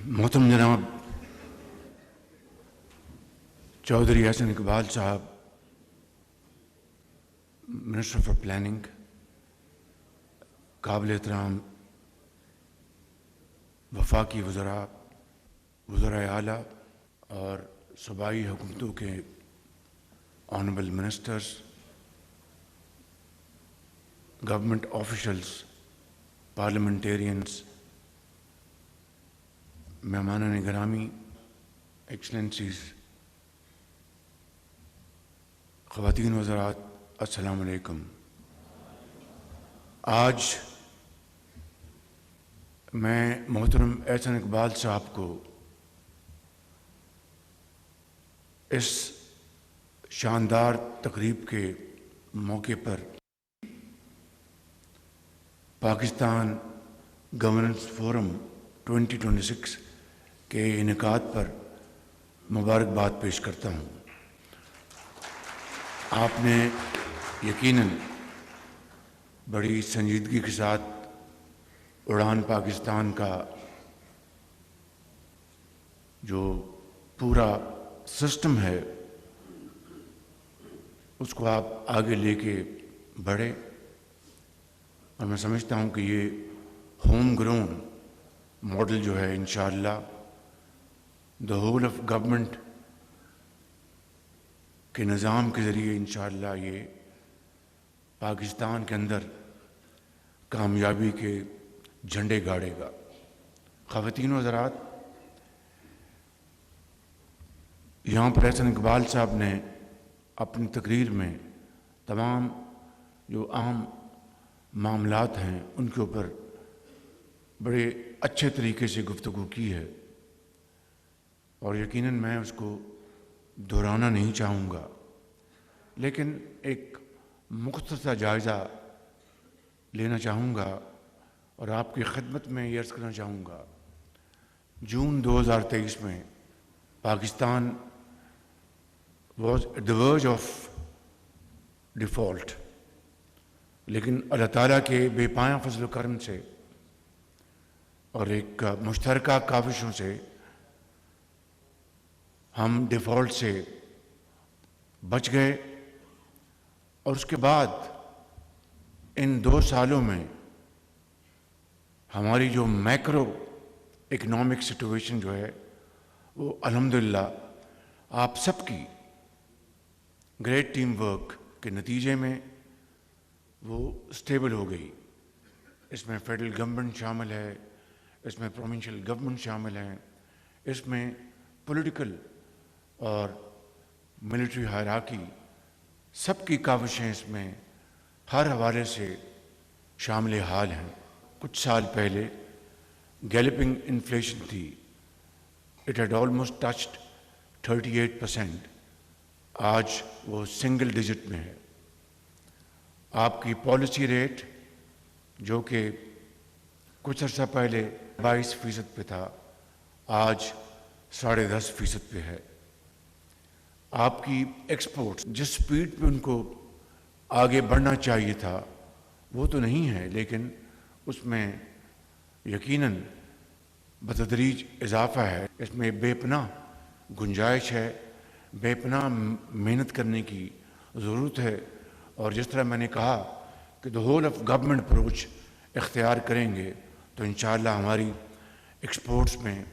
محترم جناب چودھری احسن اقبال صاحب، منسٹر فار پلاننگ، قابل احترام وفاقی وزراء اعلیٰ اور صوبائی حکومتوں کے honourable ministers, government officials, parliamentarians, مہمانان گرامی، ایکسلنسیز، خواتین و حضرات، السلام علیکم۔ آج میں محترم احسن اقبال صاحب کو اس شاندار تقریب کے موقع پر پاکستان گورننس فورم 2026 کے انعقاد پر مبارکباد پیش کرتا ہوں۔ آپ نے یقیناً بڑی سنجیدگی کے ساتھ اڑان پاکستان کا جو پورا سسٹم ہے اس کو آپ آگے لے کے بڑھے، اور میں سمجھتا ہوں کہ یہ ہوم گرون ماڈل جو ہے انشاءاللہ دا ہول آف گورنمنٹ کے نظام کے ذریعے انشاءاللہ یہ پاکستان کے اندر کامیابی کے جھنڈے گاڑے گا۔ خواتین و حضرات، یہاں پر احسن اقبال صاحب نے اپنی تقریر میں تمام جو اہم معاملات ہیں ان کے اوپر بڑے اچھے طریقے سے گفتگو کی ہے، اور یقیناً میں اس کو دہرانا نہیں چاہوں گا، لیکن ایک مختصر جائزہ لینا چاہوں گا اور آپ کی خدمت میں یہ عرض کرنا چاہوں گا۔ جون 2023 میں Pakistan was at the verge of default, لیکن اللہ تعالیٰ کے بے پایاں فضل و کرم سے اور ایک مشترکہ کاوشوں سے ہم ڈیفالٹ سے بچ گئے، اور اس کے بعد ان 2 سالوں میں ہماری جو میکرو اکنامک سچویشن جو ہے وہ الحمدللہ آپ سب کی گریٹ ٹیم ورک کے نتیجے میں وہ سٹیبل ہو گئی۔ اس میں فیڈرل گورنمنٹ شامل ہے، اس میں پروونشل گورنمنٹ شامل ہیں، اس میں پولیٹیکل اور ملٹری ہائرارکی سب کی کاوشیں اس میں ہر حوالے سے شامل حال ہیں۔ کچھ سال پہلے گیلپنگ انفلیشن تھی، اٹ ہیڈ آلموسٹ ٹچڈ 38%، آج وہ سنگل ڈیجٹ میں ہے۔ آپ کی پالیسی ریٹ جو کہ کچھ عرصہ پہلے 22% پہ تھا، آج 10.5% پہ ہے۔ آپ کی ایکسپورٹس جس سپیڈ پہ ان کو آگے بڑھنا چاہیے تھا وہ تو نہیں ہے، لیکن اس میں یقیناً بتدریج اضافہ ہے۔ اس میں بے پناہ گنجائش ہے، بے پناہ محنت کرنے کی ضرورت ہے، اور جس طرح میں نے کہا کہ دا ہول آف گورنمنٹ اپروچ اختیار کریں گے تو انشاءاللہ ہماری ایکسپورٹس میں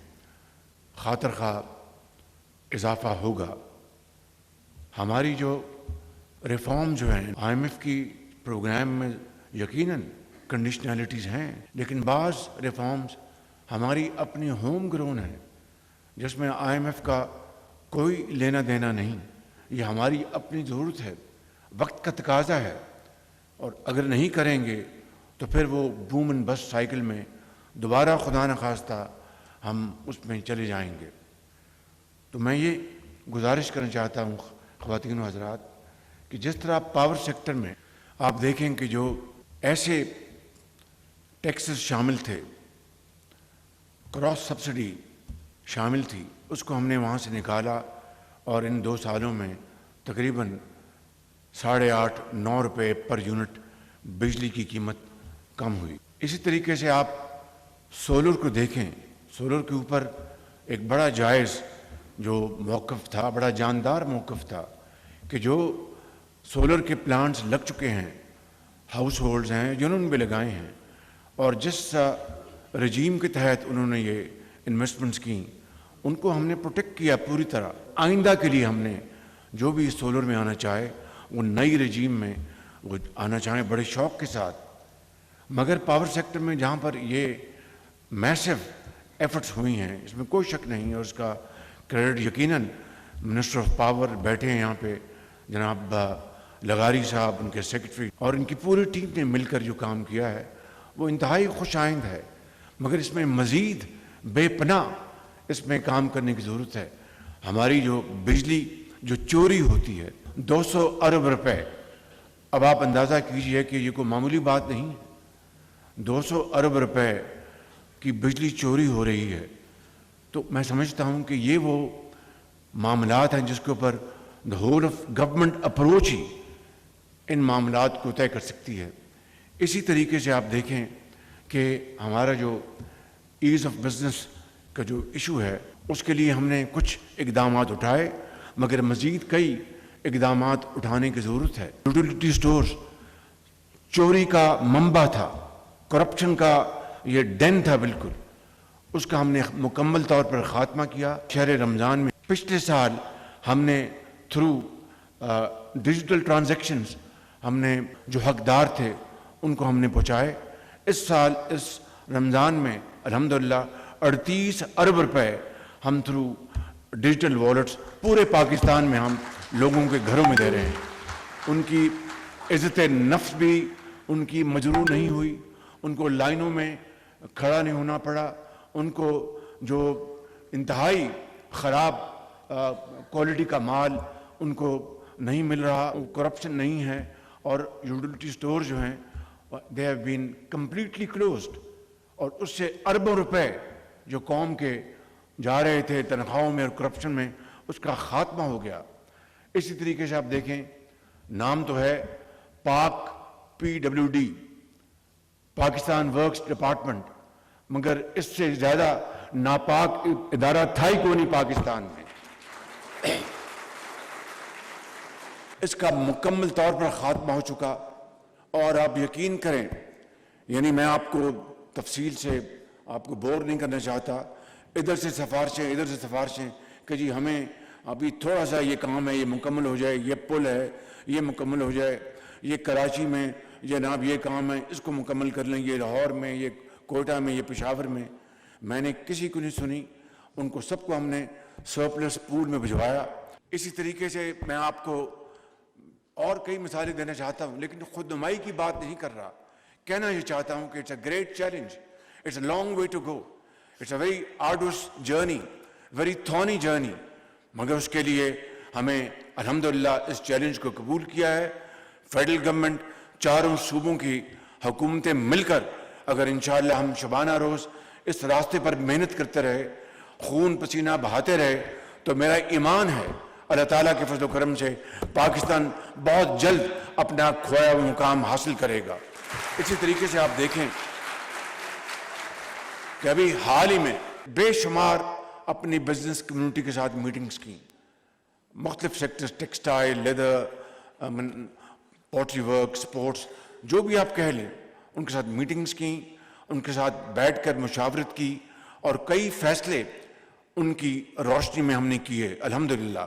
خاطر خواہ اضافہ ہوگا۔ ہماری جو ریفارم جو ہیں آئی ایم ایف کی پروگرام میں یقیناً کنڈیشنلٹیز ہیں، لیکن بعض ریفارمز ہماری اپنی ہوم گرون ہیں جس میں آئی ایم ایف کا کوئی لینا دینا نہیں، یہ ہماری اپنی ضرورت ہے، وقت کا تقاضا ہے، اور اگر نہیں کریں گے تو پھر وہ بوم اینڈ بس سائیکل میں دوبارہ خدا نخواستہ ہم اس میں چلے جائیں گے۔ تو میں یہ گزارش کرنا چاہتا ہوں خواتین و حضرات کہ جس طرح پاور سیکٹر میں آپ دیکھیں کہ جو ایسے ٹیکسز شامل تھے، کراس سبسڈی شامل تھی، اس کو ہم نے وہاں سے نکالا، اور ان 2 سالوں میں تقریباً 8.5-9 روپے پر یونٹ بجلی کی قیمت کم ہوئی۔ اسی طریقے سے آپ سولر کو دیکھیں، سولر کے اوپر ایک بڑا جائز جو موقف تھا، بڑا جاندار موقف تھا کہ جو سولر کے پلانٹس لگ چکے ہیں، ہاؤس ہولڈز ہیں جنہوں نے بھی لگائے ہیں، اور جس رجیم کے تحت انہوں نے یہ انویسٹمنٹس کی، ان کو ہم نے پروٹیکٹ کیا پوری طرح. آئندہ کے لیے ہم نے جو بھی سولر میں آنا چاہے وہ نئی رجیم میں وہ آنا چاہیں بڑے شوق کے ساتھ. مگر پاور سیکٹر میں جہاں پر یہ میسو ایفرٹس ہوئی ہیں، اس میں کوئی شک نہیں، اور اس کا کریڈٹ یقیناً منسٹر آف پاور بیٹھے ہیں یہاں پہ جناب لغاری صاحب، ان کے سیکرٹری اور ان کی پوری ٹیم نے مل کر جو کام کیا ہے وہ انتہائی خوش آئند ہے. مگر اس میں مزید بے پناہ اس میں کام کرنے کی ضرورت ہے. ہماری جو بجلی جو چوری ہوتی ہے 200 ارب روپے، اب آپ اندازہ کیجئے کہ یہ کوئی معمولی بات نہیں ہے. 200 ارب روپے کی بجلی چوری ہو رہی ہے. تو میں سمجھتا ہوں کہ یہ وہ معاملات ہیں جس کے اوپر the whole of government approach ہی ان معاملات کو طے کر سکتی ہے. اسی طریقے سے آپ دیکھیں کہ ہمارا جو ایز آف بزنس کا جو ایشو ہے اس کے لیے ہم نے کچھ اقدامات اٹھائے، مگر مزید کئی اقدامات اٹھانے کی ضرورت ہے. یوٹیلیٹی سٹورز چوری کا منبع تھا، کرپشن کا یہ ڈین تھا بالکل، اس کا ہم نے مکمل طور پر خاتمہ کیا. شہر رمضان میں پچھلے سال ہم نے تھرو ڈیجیٹل ٹرانزیکشنز ہم نے جو حقدار تھے ان کو ہم نے پہنچائے. اس سال اس رمضان میں الحمدللہ 38 ارب روپے ہم تھرو ڈیجیٹل والیٹس پورے پاکستان میں ہم لوگوں کے گھروں میں دے رہے ہیں. ان کی عزت نفس بھی ان کی مجروح نہیں ہوئی، ان کو لائنوں میں کھڑا نہیں ہونا پڑا، ان کو جو انتہائی خراب کوالٹی کا مال ان کو نہیں مل رہا، کرپشن نہیں ہے. اور یوٹیلیٹی سٹور جو ہیں they have been completely closed, اور اس سے اربوں روپے جو قوم کے جا رہے تھے تنخواہوں میں اور کرپشن میں، اس کا خاتمہ ہو گیا. اسی طریقے سے آپ دیکھیں، نام تو ہے پاک PWD، پاکستان ورکس ڈپارٹمنٹ، مگر اس سے زیادہ ناپاک ادارہ تھا ہی کوئی نہیں پاکستان میں. اس کا مکمل طور پر خاتمہ ہو چکا. اور آپ یقین کریں، یعنی میں آپ کو تفصیل سے آپ کو بور نہیں کرنا چاہتا، ادھر سے سفارشیں ادھر سے سفارشیں کہ جی ہمیں ابھی تھوڑا سا یہ کام ہے، یہ مکمل ہو جائے، یہ پل ہے یہ مکمل ہو جائے، یہ کراچی میں جناب یہ کام ہے اس کو مکمل کر لیں، یہ لاہور میں، یہ کوئٹہ میں، یہ پشاور میں. میں نے کسی کو نہیں سنی، ان کو سب کو ہم نے سرپلس پول میں بھجوایا. اسی طریقے سے میں آپ کو اور کئی مثالیں دینا چاہتا ہوں، لیکن خود نمائی کی بات نہیں کر رہا. کہنا یہ چاہتا ہوں کہ it's a great challenge, it's a long way to go, it's a very arduous journey, very thorny journey. مگر اس کے لیے ہمیں الحمدللہ اس چیلنج کو قبول کیا ہے. فیڈرل گورنمنٹ، چاروں صوبوں کی حکومتیں مل کر اگر انشاءاللہ ہم شبانہ روز اس راستے پر محنت کرتے رہے، خون پسینہ بہاتے رہے، تو میرا ایمان ہے اللہ تعالیٰ کے فضل و کرم سے پاکستان بہت جلد اپنا کھویا ہوا مقام حاصل کرے گا. اسی طریقے سے آپ دیکھیں کہ ابھی حال ہی میں بے شمار اپنی بزنس کمیونٹی کے ساتھ میٹنگز کی، مختلف sectors, textile, leather, pottery work, sports, جو بھی آپ کہہ لیں، ان کے ساتھ میٹنگز کی، ان کے ساتھ بیٹھ کر مشاورت کی، اور کئی فیصلے ان کی روشنی میں ہم نے کیے الحمدللہ.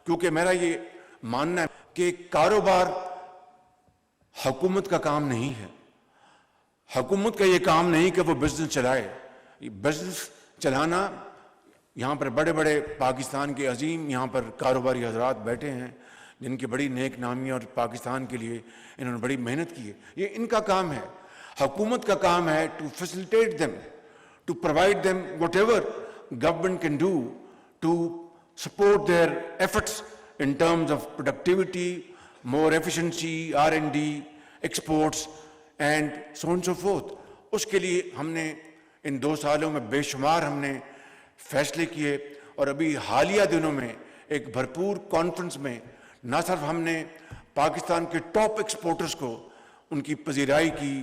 کیونکہ میرا یہ ماننا ہے کہ کاروبار حکومت کا کام نہیں ہے. حکومت کا یہ کام نہیں کہ وہ بزنس چلائے. بزنس چلانا، یہاں پر بڑے بڑے پاکستان کے عظیم یہاں پر کاروباری حضرات بیٹھے ہیں جن کی بڑی نیک نامی اور پاکستان کے لیے انہوں نے بڑی محنت کی ہے، یہ ان کا کام ہے. حکومت کا کام ہے to facilitate them, to provide them whatever government can do to support their efforts in terms of productivity, more efficiency, R&D, exports and so on and so forth. اس کے لیے ہم نے ان 2 سالوں میں بے شمار ہم نے فیصلے کیے. اور ابھی حالیہ دنوں میں ایک بھرپور کانفرنس میں نہ صرف ہم نے پاکستان کے ٹاپ ایکسپورٹرز کو ان کی پذیرائی کی،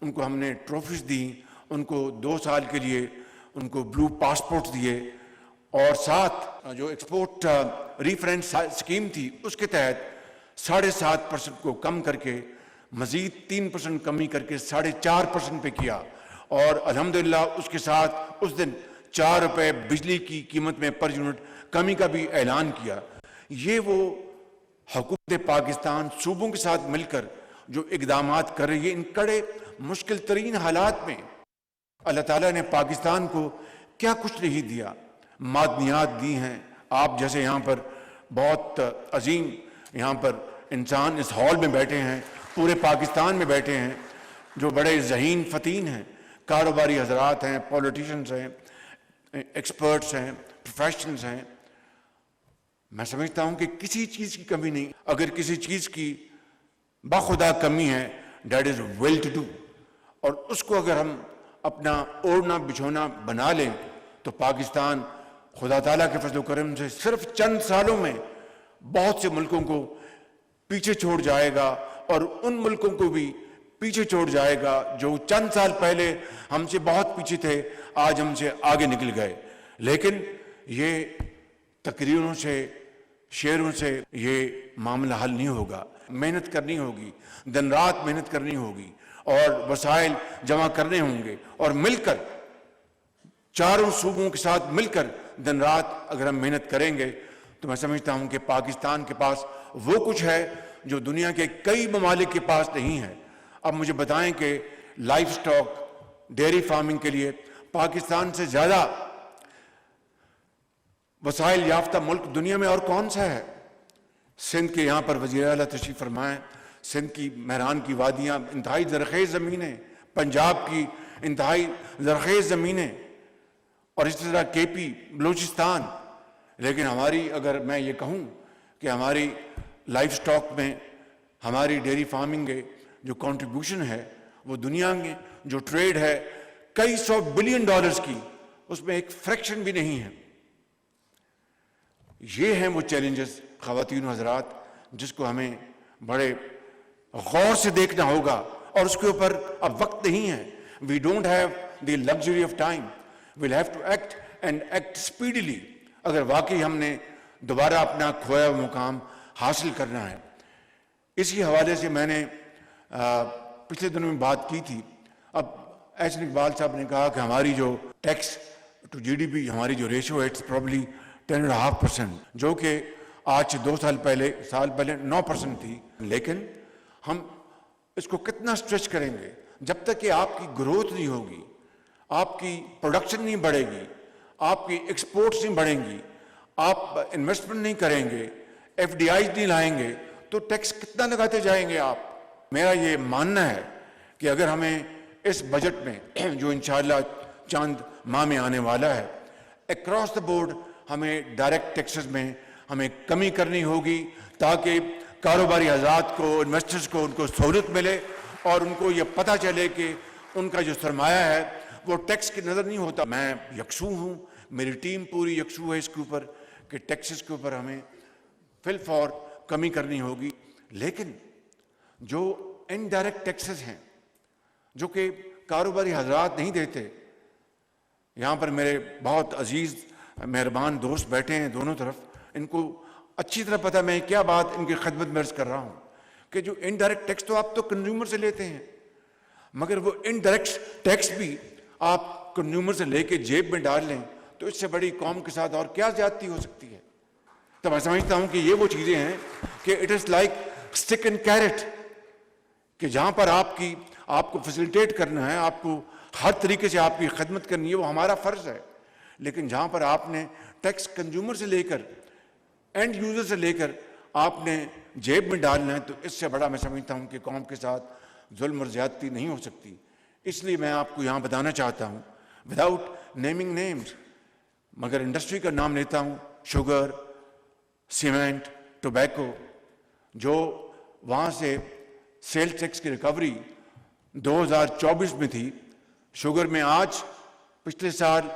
ان کو ہم نے ٹرافیز دی، ان کو 2 سال کے لیے ان کو بلو پاسپورٹ دیے، اور ساتھ جو ایکسپورٹ ریفرنس اسکیم تھی اس کے تحت 7.5% کو کم کر کے مزید 3% کمی کر کے 4.5% پہ کیا، اور الحمدللہ اس کے ساتھ اس دن 4 روپے بجلی کی قیمت میں پر یونٹ کمی کا بھی اعلان کیا۔ یہ وہ حکومت پاکستان صوبوں کے ساتھ مل کر جو اقدامات کر رہی ہے، ان کڑے مشکل ترین حالات میں اللہ تعالیٰ نے پاکستان کو کیا کچھ نہیں دیا، معدنیات دی ہیں۔ آپ جیسے یہاں پر بہت عظیم یہاں پر انسان اس ہال میں بیٹھے ہیں، پورے پاکستان میں بیٹھے ہیں، جو بڑے ذہین فتین ہیں، کاروباری حضرات ہیں، پولیٹیشنز ہیں، ایکسپرٹس ہیں، پروفیشنلز ہیں۔ میں سمجھتا ہوں کہ کسی چیز کی کمی نہیں، اگر کسی چیز کی بخدا کمی ہے that is will to do, اور اس کو اگر ہم اپنا اوڑھنا بچھونا بنا لیں تو پاکستان خدا تعالیٰ کے فضل و کرم سے صرف چند سالوں میں بہت سے ملکوں کو پیچھے چھوڑ جائے گا، اور ان ملکوں کو بھی پیچھے چھوڑ جائے گا جو چند سال پہلے ہم سے بہت پیچھے تھے، آج ہم سے آگے نکل گئے۔ لیکن یہ تقریروں سے، شعروں سے یہ معاملہ حل نہیں ہوگا، محنت کرنی ہوگی، دن رات محنت کرنی ہوگی، اور وسائل جمع کرنے ہوں گے، اور مل کر چاروں صوبوں کے ساتھ مل کر دن رات اگر ہم محنت کریں گے تو میں سمجھتا ہوں کہ پاکستان کے پاس وہ کچھ ہے جو دنیا کے کئی ممالک کے پاس نہیں ہے۔ اب مجھے بتائیں کہ لائف سٹاک، ڈیری فارمنگ کے لیے پاکستان سے زیادہ وسائل یافتہ ملک دنیا میں اور کون سا ہے؟ سندھ کے یہاں پر وزیر اعلیٰ تشریف فرمائیں، سندھ کی مہران کی وادیاں انتہائی زرخیز زمینیں، پنجاب کی انتہائی زرخیز زمینیں، اور اس طرح کے پی، بلوچستان۔ لیکن ہماری، اگر میں یہ کہوں کہ ہماری لائف سٹاک میں ہماری ڈیری فارمنگ کے جو کنٹریبیوشن ہے وہ دنیا میں جو ٹریڈ ہے کئی سو بلین ڈالرز کی، اس میں ایک فریکشن بھی نہیں ہے۔ یہ ہیں وہ چیلنجز خواتین و حضرات جس کو ہمیں بڑے غور سے دیکھنا ہوگا، اور اس کے اوپر اب وقت نہیں ہے۔ We don't have the luxury of time, we'll have to act and act speedily, اگر واقعی ہم نے دوبارہ اپنا کھویا ہوا مقام حاصل کرنا ہے۔ اسی حوالے سے میں نے پچھلے دنوں میں بات کی تھی۔ اب احسن اقبال صاحب نے کہا کہ ہماری جو tax to G D P ہماری جو ریشو ہے اٹس پرابلی 10.5%، جو کہ آج سے 2 سال پہلے 9% تھی۔ لیکن ہم اس کو کتنا اسٹریچ کریں گے جب تک کہ آپ کی گروتھ نہیں ہوگی، آپ کی پروڈکشن نہیں بڑھے گی، آپ کی ایکسپورٹس نہیں بڑھیں گی، آپ انویسٹمنٹ نہیں کریں گے، ایف ڈی آئیز نہیں لائیں گے، تو ٹیکس کتنا لگاتے جائیں گے آپ؟ میرا یہ ماننا ہے کہ اگر ہمیں اس بجٹ میں جو انشاءاللہ چند ماہ میں آنے والا ہے، اکراس دا بورڈ ہمیں ڈائریکٹ ٹیکسز میں ہمیں کمی کرنی ہوگی تاکہ کاروباری حضرات کو، انویسٹرز کو، ان کو سہولت ملے، اور ان کو یہ پتہ چلے کہ ان کا جو سرمایہ ہے وہ ٹیکس کی نظر نہیں ہوتا۔ میں یکسو ہوں، میری ٹیم پوری یکسو ہے اس کے اوپر کہ ٹیکسز کے اوپر ہمیں فی الفور کمی کرنی ہوگی۔ لیکن جو انڈائریکٹ ٹیکسز ہیں جو کہ کاروباری حضرات نہیں دیتے، یہاں پر میرے بہت عزیز مہربان دوست بیٹھے ہیں دونوں طرف، ان کو اچھی طرح پتہ میں کیا بات ان کی خدمت میں عرض کر رہا ہوں کہ جو انڈائریکٹ ٹیکس تو آپ تو کنزیومر سے لیتے ہیں، مگر وہ انڈائریکٹ ٹیکس بھی آپ کنزیومر سے لے کے جیب میں ڈال لیں تو اس سے بڑی قوم کے ساتھ اور کیا زیادتی ہو سکتی ہے؟ تو میں سمجھتا ہوں کہ یہ وہ چیزیں ہیں کہ it is like stick and carrot, کہ جہاں پر آپ کو فیسیلیٹیٹ کرنا ہے، آپ کو ہر طریقے سے آپ کی خدمت کرنی ہے، وہ ہمارا فرض ہے۔ لیکن جہاں پر آپ نے ٹیکس کنزیومر سے لے کر، اینڈ یوزر سے لے کر آپ نے جیب میں ڈالنا ہے، تو اس سے بڑا میں سمجھتا ہوں کہ قوم کے ساتھ ظلم اور زیادتی نہیں ہو سکتی۔ اس لیے میں آپ کو یہاں بتانا چاہتا ہوں وداؤٹ نیمنگ نیمز، مگر انڈسٹری کا نام لیتا ہوں، شوگر، سیمنٹ، ٹوبیکو، جو وہاں سے سیل ٹیکس کی ریکوری 2024 میں تھی، شوگر میں آج پچھلے سال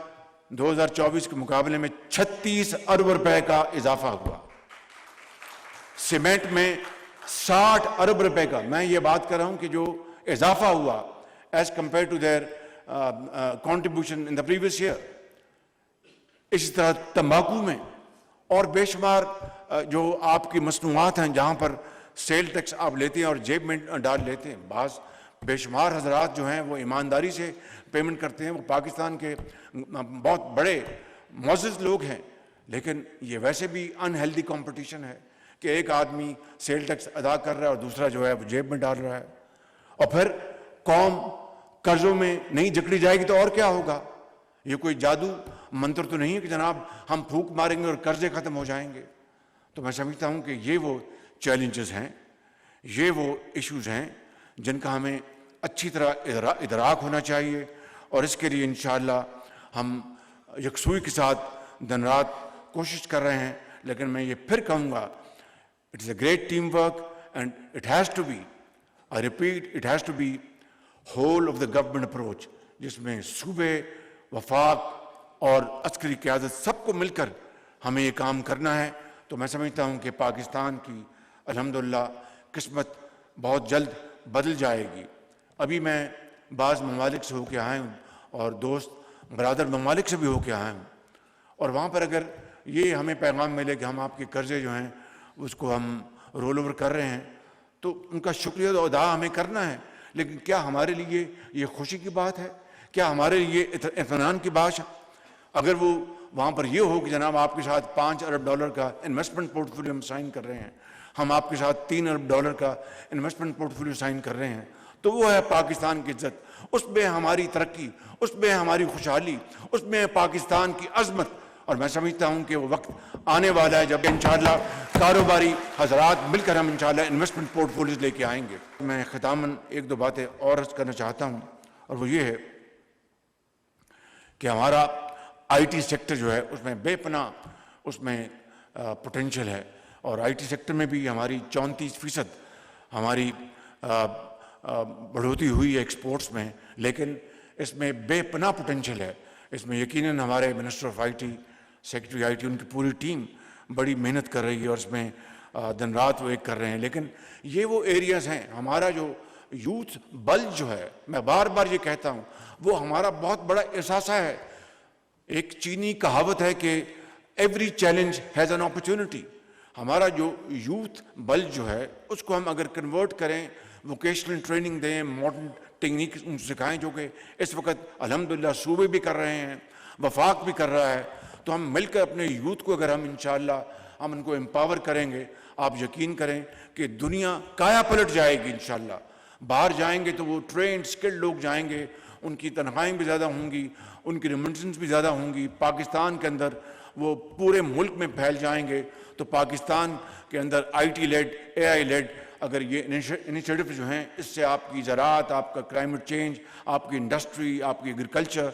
2024 کے مقابلے میں 36 ارب روپے کا اضافہ ہوا، سیمنٹ میں 60 ارب روپے کا، میں یہ بات کر رہا ہوں کہ جو اضافہ ہوا as compare to their contribution in the previous year. اسی طرح تمباکو میں اور بے شمار جو آپ کی مصنوعات ہیں جہاں پر سیل ٹیکس آپ لیتے ہیں اور جیب میں ڈال لیتے ہیں. بعض بے شمار حضرات جو ہیں وہ ایمانداری سے پیمنٹ کرتے ہیں, وہ پاکستان کے بہت بڑے معزز لوگ ہیں, لیکن یہ ویسے بھی انہیلدی کمپٹیشن ہے کہ ایک آدمی سیل ٹیکس ادا کر رہا ہے اور دوسرا جو ہے وہ جیب میں ڈال رہا ہے, اور پھر قوم قرضوں میں نہیں جکڑی جائے گی تو اور کیا ہوگا. یہ کوئی جادو منتر تو نہیں ہے کہ جناب ہم پھونک ماریں گے اور قرضے ختم ہو جائیں گے. تو میں سمجھتا ہوں کہ یہ وہ چیلنجز ہیں, یہ وہ ایشوز ہیں جن کا ہمیں اچھی طرح ادراک ہونا چاہیے, اور اس کے لیے انشاءاللہ ہم یکسوئی کے ساتھ دن رات کوشش کر رہے ہیں. لیکن میں یہ پھر کہوں گا, it is a great team work and it has to be, I repeat, it has to be whole of the government approach, جس میں صوبے, وفاق اور عسکری قیادت سب کو مل کر ہمیں یہ کام کرنا ہے. تو میں سمجھتا ہوں کہ پاکستان کی الحمدللہ قسمت بہت جلد بدل جائے گی. ابھی میں بعض ممالک سے ہو کے آیا ہوں اور دوست برادر ممالک سے بھی ہو کے آیا ہوں, اور وہاں پر اگر یہ ہمیں پیغام ملے کہ ہم آپ کے قرضے جو ہیں اس کو ہم رول اوور کر رہے ہیں, تو ان کا شکریہ ادا ہمیں کرنا ہے. لیکن کیا ہمارے لیے یہ خوشی کی بات ہے؟ کیا ہمارے لیے اطمینان کی بات ہے؟ اگر وہ وہاں پر یہ ہو کہ جناب آپ کے ساتھ $5 ارب کا انویسٹمنٹ پورٹ فولیو ہم سائن کر رہے ہیں, ہم آپ کے ساتھ $3 ارب کا انویسٹمنٹ پورٹ فولیو سائن کر رہے ہیں, تو وہ ہے پاکستان کی عزت, اس میں ہماری ترقی, اس میں ہماری خوشحالی, اس میں پاکستان کی عظمت. اور میں سمجھتا ہوں کہ وہ وقت آنے والا ہے جب انشاءاللہ کاروباری حضرات مل کر ہم انشاءاللہ انویسٹمنٹ پورٹ فولیوز لے کے آئیں گے. میں ختاماً ایک دو باتیں اور عرض کرنا چاہتا ہوں, اور وہ یہ ہے کہ ہمارا آئی ٹی سیکٹر جو ہے اس میں بے پناہ اس میں پوٹینشیل ہے, اور آئی ٹی سیکٹر میں بھی ہماری 34% ہماری بڑھوتری ہوئی ہے ایکسپورٹس میں, لیکن اس میں بے پناہ پوٹینشیل ہے. اس میں یقیناً ہمارے minister of I T, secretary I T, ان کی پوری ٹیم بڑی محنت کر رہی ہے, اور اس میں دن رات وہ ایک کر رہے ہیں. لیکن یہ وہ ایریاز ہیں, ہمارا جو یوتھ بلج جو ہے, میں بار بار یہ کہتا ہوں, وہ ہمارا بہت بڑا احساسہ ہے. ایک چینی کہاوت ہے کہ every challenge has an opportunity. ہمارا جو یوتھ بلج جو ہے اس کو ہم اگر کنورٹ کریں, ووکیشنل ٹریننگ دیں, ماڈرن ٹیکنیک سکھائیں, جو کہ اس وقت الحمدللہ صوبے بھی کر رہے ہیں, وفاق بھی کر رہا ہے, تو ہم مل کر اپنے یوتھ کو اگر ہم انشاءاللہ ہم ان کو امپاور کریں گے, آپ یقین کریں کہ دنیا کایا پلٹ جائے گی انشاءاللہ. باہر جائیں گے تو وہ ٹرینڈ اسکلڈ لوگ جائیں گے, ان کی تنخواہیں بھی زیادہ ہوں گی, ان کی ریمیٹنس بھی زیادہ ہوں گی, پاکستان کے اندر وہ پورے ملک میں پھیل جائیں گے. تو پاکستان کے اندر I T lead, A I lead اگر یہ انیشیٹو جو ہیں, اس سے آپ کی زراعت, آپ کا کلائمیٹ چینج, آپ کی انڈسٹری, آپ کی ایگریکلچر,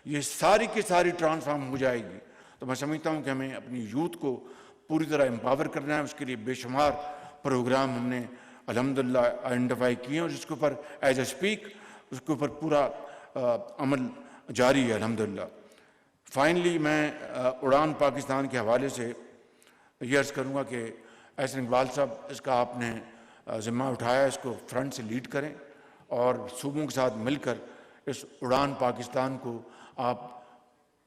یہ ساری کی ساری ٹرانسفارم ہو جائے گی. تو میں سمجھتا ہوں کہ ہمیں اپنی یوتھ کو پوری طرح امپاور کرنا ہے. اس کے لیے بے شمار پروگرام ہم نے الحمدللہ آئیڈینٹیفائی کیے ہیں, اور جس کے اوپر ایز اے اسپیک اس کے اوپر پورا عمل جاری ہے الحمدللہ. فائنلی میں اڑان پاکستان کے حوالے سے یہ عرض کروں گا کہ احسن اقبال صاحب, اس کا آپ نے ذمہ اٹھایا, اس کو فرنٹ سے لیڈ کریں, اور صوبوں کے ساتھ مل کر اس اڑان پاکستان کو آپ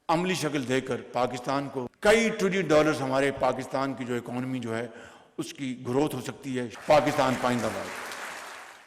عملی شکل دے کر پاکستان کو کئی $1 ٹریلین ہمارے پاکستان کی جو اکانومی جو ہے اس کی گروتھ ہو سکتی ہے. پاکستان پائندہ باد.